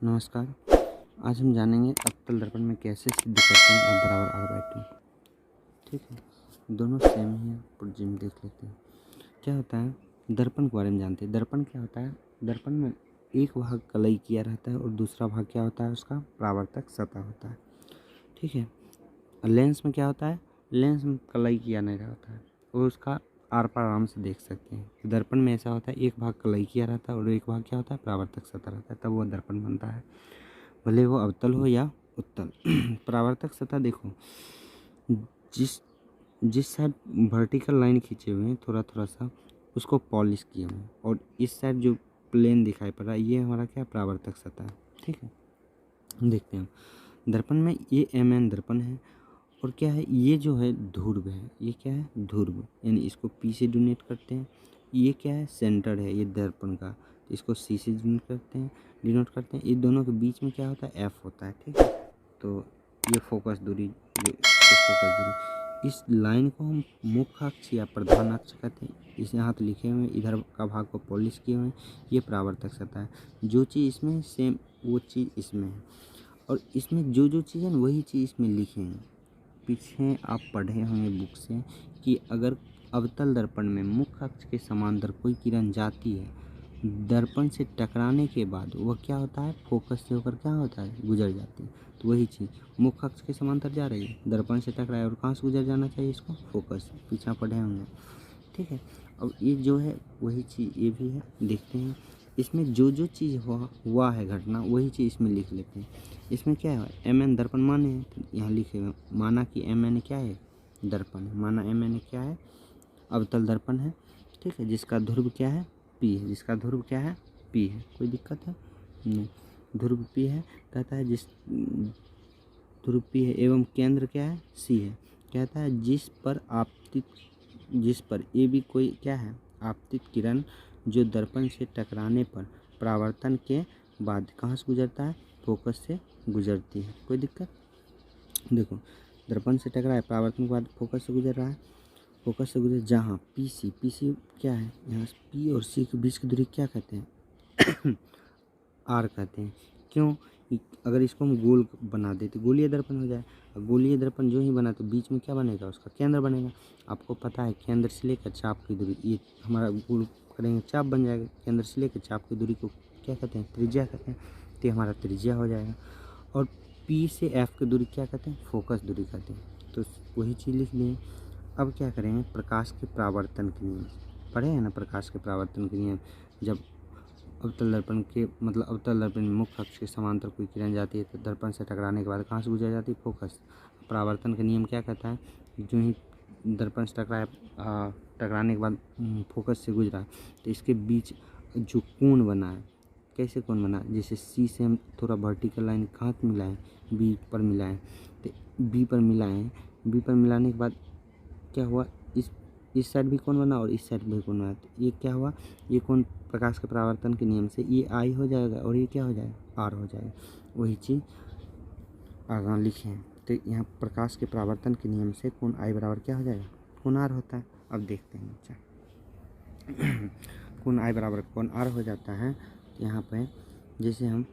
नमस्कार। आज हम जानेंगे अवतल दर्पण में कैसे सिद्ध करते हैं F बराबर R/2। ठीक है, दोनों सेम ही है, प्रोजेक्ट देख लेते हैं। क्या होता है, दर्पण के बारे में जानते हैं। दर्पण क्या होता है, दर्पण में एक भाग कलई किया रहता है और दूसरा भाग क्या होता है, उसका परावर्तक सतह होता है। ठीक है, लेंस में क्या होता है, लेंस में कलई किया नहीं रहता है और उसका आर पार आराम से देख सकते हैं। दर्पण में ऐसा होता है, एक भाग कलई किया रहता है और एक भाग क्या होता है, परावर्तक सतह रहता है, तब वो दर्पण बनता है, भले वो अवतल हो या उत्तल। परावर्तक सतह देखो, जिस जिस साइड वर्टिकल लाइन खींचे हुए हैं थोड़ा थोड़ा सा, उसको पॉलिश किए हुए हैं, और इस साइड जो प्लेन दिखाई पड़ रहा है, ये हमारा क्या परावर्तक सतह है। ठीक है, देखते हैं हम दर्पण में, ये एम दर्पण है और क्या है, ये जो है ध्रुव है, ये क्या है ध्रुव, यानी इसको पी से डोनेट करते हैं। ये क्या है, सेंटर है ये दर्पण का, तो इसको सी से डिनोट करते हैं। ये दोनों के बीच में क्या होता है, एफ होता है। ठीक है, तो ये फोकस दूरी, ये फोकस दूरी, इस लाइन को हम मुख्य अक्ष या प्रधान अक्ष कहते हैं। इस यहाँ तो लिखे हुए हैं, इधर का भाग को पॉलिश किए हुए हैं, ये परावर्तक सतह है। जो चीज़ इसमें है सेम वो चीज़ इसमें है, और इसमें जो जो चीज़ है वही चीज़ इसमें लिखे हैं। पीछे आप पढ़े होंगे बुक से कि अगर अवतल दर्पण में मुख्य अक्ष के समांतर कोई किरण जाती है, दर्पण से टकराने के बाद वह क्या होता है, फोकस से होकर क्या होता है, गुजर जाती है। तो वही चीज़ मुख्य अक्ष के समांतर जा रही है, दर्पण से टकराए और कहाँ से गुजर जाना चाहिए, इसको फोकस से, पीछे पढ़े होंगे। ठीक है, अब ये जो है वही चीज़ ये भी है, देखते हैं इसमें जो जो चीज़ हुआ है घटना, वही चीज़ इसमें लिख लेते हैं। इसमें क्या है, एम एन दर्पण माने हैं, तो यहाँ लिखे हुए माना कि एम एन क्या है, दर्पण है। माना एम एन क्या है, अवतल दर्पण है। ठीक है, जिसका ध्रुव क्या है, पी है, जिसका ध्रुव क्या है, पी है। कोई दिक्कत है नहीं, ध्रुव पी है। कहता है जिस ध्रुव पी है एवं केंद्र क्या है, सी है। कहता है जिस पर ए भी कोई क्या है, आपतित किरण जो दर्पण से टकराने पर परावर्तन के बाद कहाँ से गुजरता है, फोकस से गुजरती है। कोई दिक्कत, देखो दर्पण से टकरा है, परावर्तन के बाद फोकस से गुजर रहा है, फोकस से गुजर जहाँ पी सी क्या है, यहाँ पी और सी के बीच की दूरी क्या कहते हैं, आर कहते हैं। क्यों, अगर इसको हम गोल बना देते, गोलीय दर्पण हो जाए। गोलीय दर्पण जो ही बना तो बीच में क्या बनेगा, उसका केंद्र बनेगा। आपको पता है केंद्र से लेकर चाप की दूरी, ये हमारा गोल करेंगे चाप बन जाएगा। केंद्र से लेकर चाप की दूरी को क्या कहते हैं, त्रिज्या कहते हैं, तो ये हमारा त्रिज्या हो जाएगा। और पी से एफ की दूरी क्या कहते हैं, फोकस दूरी कहते हैं। तो वही चीज़ लिख लिए। अब क्या करेंगे, प्रकाश के परावर्तन के नियम पढ़े हैं ना, प्रकाश के परावर्तन के नियम। जब अवतल दर्पण के मतलब अवतल दर्पण में मुख्य अक्ष के समांतर कोई किरण जाती है तो दर्पण से टकराने के बाद कहाँ से गुजर जाती है, फोकस। परावर्तन का नियम क्या कहता है, जो ही दर्पण से टकराने के बाद फोकस से गुजरा, तो इसके बीच जो कोण बना है, कैसे कोण बना, जैसे सी से हम थोड़ा वर्टिकल लाइन कहाँ मिलाएं, बी पर मिलाएं, तो बी पर मिलाने के बाद क्या हुआ, इस साइड भी कोण बना और इस साइड भी कोण बना, तो ये क्या हुआ, ये कोण प्रकाश के परावर्तन के नियम से ये आई हो जाएगा और ये क्या हो जाएगा, आर हो जाएगा। वही चीज़ आगे लिखे हैं, तो यहाँ प्रकाश के परावर्तन के नियम से कोण आई बराबर क्या हो जाएगा, कोण आर होता है। अब देखते हैं बच्चा, कोण आई बराबर कोण आर हो जाता है। यहाँ पे जैसे हम,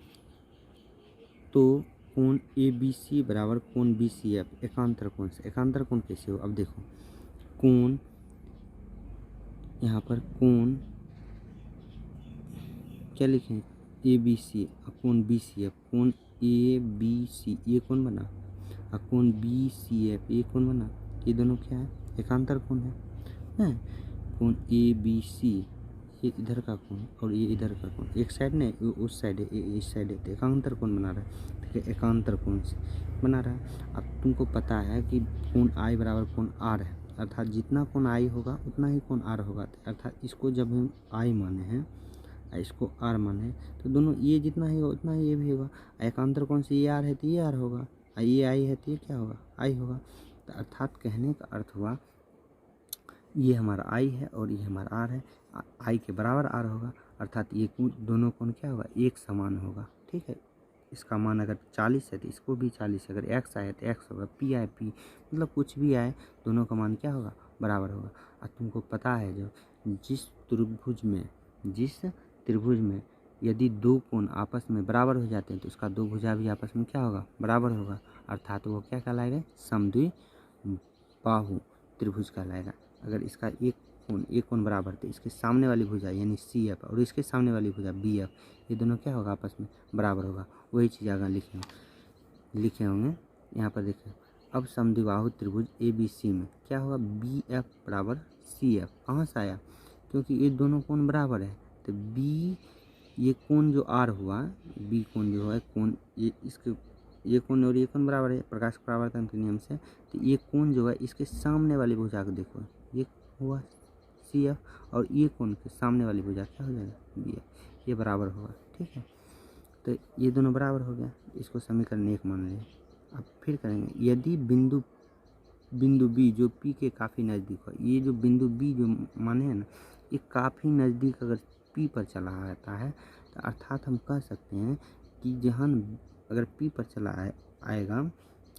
तो कोण ए बी सी बराबर कोण बी सी एफ एकांतर कोण से, एकांतर कोण कैसे हो, अब देखो कोण, यहाँ पर कोण क्या लिखें, ए बी सी, कोण बी सी एफ, कोण ए बी सी ये कौन बना, और कोण बी सी एफ ये कौन बना, ये दोनों क्या है, एकांतर कोण है। कोण ए बी सी ये इधर का कोण और ये इधर का कोण, एक साइड नहीं उस साइड है, इस साइड है, तो एकांतर कोण बना रहा है। ठीक है, एकांतर कोण से बना रहा है। अब तुमको पता है कि कोण आई बराबर कोण आर है, अर्थात जितना कोण आई होगा उतना ही कोण आर होगा। अर्थात इसको जब हम आई माने हैं, इसको आर माने, तो दोनों ये जितना ही होगा उतना ही ये भी होगा। एकांतर कोण से ये आर है तो ये आर होगा, ये आई है तो ये क्या होगा, आई होगा। तो अर्थात कहने का अर्थ हुआ, ये हमारा आई है और ये हमारा आर है, आई के बराबर आर होगा, अर्थात ये दोनों कोण क्या होगा, एक समान होगा। ठीक है, इसका मान अगर 40 है तो इसको भी 40, अगर एक्स आए तो एक्स होगा, पी आए पी, मतलब कुछ भी आए दोनों का मान क्या होगा, बराबर होगा। और तुमको पता है जो जिस त्रिभुज में यदि दो कोण आपस में बराबर हो जाते हैं तो उसका दो भुजा भी आपस में क्या होगा, बराबर होगा, अर्थात वो क्या कहलाएगा, समद्विबाहु त्रिभुज कहलाएगा। अगर इसका एक कोण बराबर तो इसके सामने वाली भुजा यानी CF और इसके सामने वाली भुजा BF, ये दोनों क्या होगा, आपस में बराबर होगा। वही चीज़ आगे लिखे होंगे यहाँ पर देखिए। अब समद्विबाहु त्रिभुज ABC में क्या होगा, BF बराबर CF कहाँ से आया, क्योंकि ये दोनों कोण बराबर है। तो ये कोण जो R हुआ, B कोण जो है कोण, ये कोण और ये कोण बराबर है प्रकाश परावर्तन के नियम से। तो ये कोण जो है इसके सामने वाली भुजा को देखो, ये हुआ CF और ये कोण के सामने वाली भुजा क्या हो जाएगा, BF, ये बराबर होगा। ठीक है, तो ये दोनों बराबर हो गया, इसको समीकरण 1 मान लिया। अब फिर करेंगे, यदि बिंदु B जो P के काफ़ी नज़दीक हो, ये जो बिंदु B जो माने हैं ना, ये काफ़ी नज़दीक अगर P पर चला आता है तो अर्थात हम कह सकते हैं कि जहाँ अगर P पर चला आएगा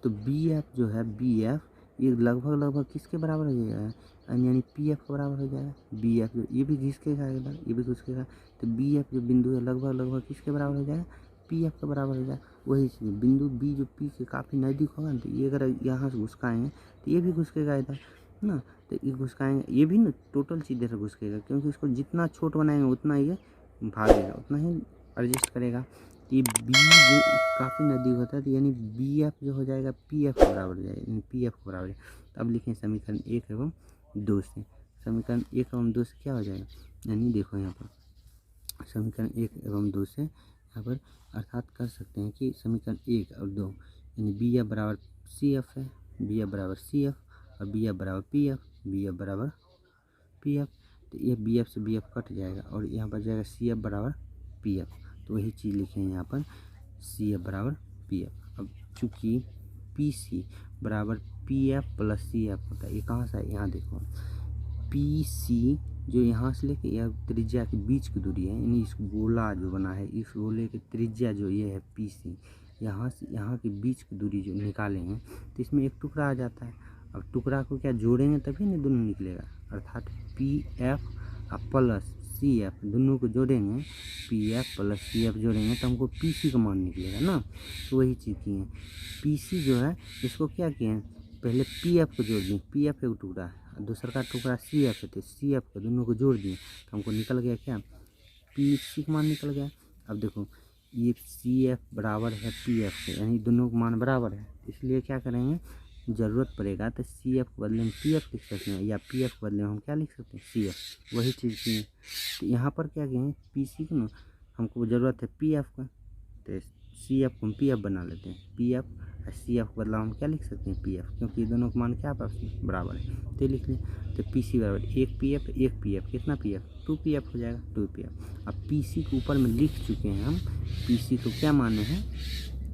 तो BF जो है, BF ये लगभग किसके बराबर हो जाएगा, यानी PF के बराबर हो जाएगा। BF जो ये भी घिसकेगा इधर, ये भी घिसकेगा, तो BF जो बिंदु है लगभग किसके बराबर हो जाएगा, PF के बराबर हो जाएगा। वही चीज़ बिंदु B जो P के काफ़ी नज़दीक होगा ना, तो ये अगर यहाँ से घुसकाएंगे तो ये भी घुसकेगा इधर ना, तो ये घुसकाएंगे, ये भी ना टोटल चीज़ इधर घुसकेगा, क्योंकि इसको जितना छोट बनाएंगे उतना ये भागेगा, उतना ही एडजस्ट करेगा। ये B जो काफ़ी नज़दीक होता है तो यानी BF जो हो जाएगा PF के बराबर हो जाएगा, यानी PF के बराबर है। तो अब लिखें समीकरण 1 एवं 2 से, समीकरण 1 एवं 2 से क्या हो जाएगा, यानी देखो यहाँ पर समीकरण 1 एवं 2 से यहाँ पर अर्थात कर सकते हैं कि समीकरण 1 और 2 यानी BF बराबर CF है, BF बराबर CF और BF बराबर PF, BF बराबर PF, तो ये BF से BF कट जाएगा और यहाँ पर जाएगा CF बराबर PF। तो वही चीज़ लिखे हैं यहाँ पर CF बराबर PF। अब चूँकि PC बराबर PF प्लस CF होता है, ये कहाँ से है, यहाँ देखो PC जो यहाँ से लेके यह त्रिज्या के बीच की दूरी है, यानी इस गोला जो बना है, इस गोले की त्रिज्या जो ये है PC, यहाँ से यहाँ के बीच की दूरी जो निकालेंगे तो इसमें एक टुकड़ा आ जाता है। अब टुकड़ा को क्या जोड़ेंगे तभी ना दोनों निकलेगा, अर्थात PF प्लस CF दोनों को जोड़ेंगे, PF प्लस CF जोड़ेंगे तो हमको PC का मान निकलेगा ना। तो वही चीज़ की है, PC जो है इसको क्या किए हैं, पहले PF को जोड़ दिए, PF एक टुकड़ा है, दूसरा का टुकड़ा CF है, तो CF को दोनों को जोड़ दिए तो हमको निकल गया क्या, PC का मान निकल गया। अब देखो ये CF बराबर है PF के, यानी दोनों का मान बराबर है, इसलिए क्या करेंगे, ज़रूरत पड़ेगा तो CF के बदले में PF लिख सकते हैं, या PF के बदले में हम क्या लिख सकते हैं, CF। वही चीज़ की है, तो यहाँ पर क्या किए हैं, PC को ना हमको ज़रूरत है PF का, तो CF को हम PF बना लेते हैं, PF और CF के बदला हम क्या लिख सकते हैं, PF, क्योंकि दोनों का मान क्या आपस में बराबर है, तो लिख लें। तो PC बराबर 1 PF कितना PF, 2 PF हो जाएगा, 2 PF। अब PC के ऊपर में लिख चुके हैं हम, PC को क्या माने हैं,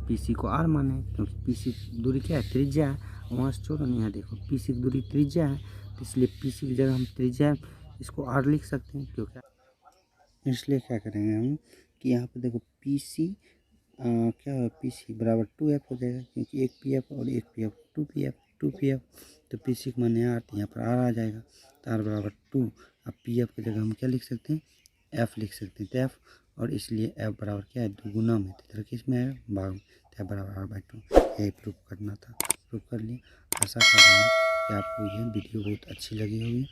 PC को R माने हैं, क्योंकि PC की दूरी क्या है, त्रिज्या है, वहाँ से छोड़ो नहीं, यहाँ देखो PC की दूरी त्रिज्या है, तो इसलिए PC की जगह हम त्रिज्या इसको R लिख सकते हैं, क्योंकि इसलिए क्या करेंगे हम कि यहाँ पर देखो PC क्या है, PC बराबर 2F हो जाएगा, क्योंकि 1 PF और 1 PF 2 PF, तो PC का मान यहाँ यहाँ पर R आ जाएगा, तो R बराबर 2। अब PF की जगह हम क्या लिख सकते हैं, F लिख सकते हैं, तो F, और इसलिए F बराबर क्या है, 2 गुना में, तो इधर किस में है, भाग में, तो F बराबर R/2। यही प्रूफ करना था, प्रूफ कर लिया। आशा कर रहा हूँ कि आपको यह वीडियो बहुत अच्छी लगी होगी।